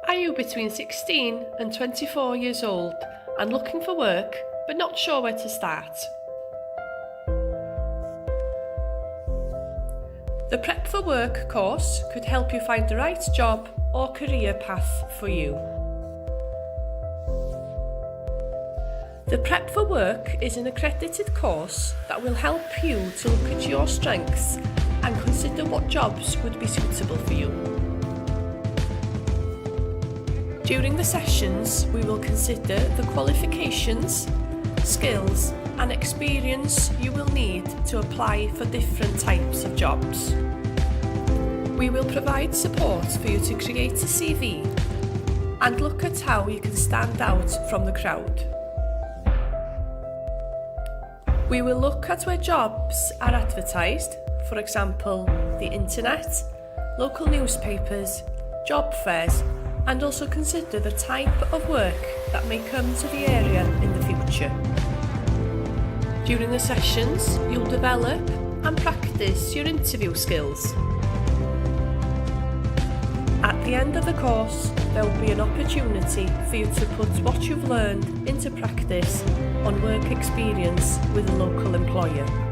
Are you between 16 and 24 years old and looking for work but not sure where to start? The Prep for Work course could help you find the right job or career path for you. The Prep for Work is an accredited course that will help you to look at your strengths and consider what jobs would be suitable for you. During the sessions, we will consider the qualifications, skills and experience you will need to apply for different types of jobs. We will provide support for you to create a CV and look at how you can stand out from the crowd. We will look at where jobs are advertised, for example, the internet, local newspapers, job fairs, and also consider the type of work that may come to the area in the future. During the sessions, you'll develop and practice your interview skills. At the end of the course, there will be an opportunity for you to put what you've learned into practice on work experience with a local employer.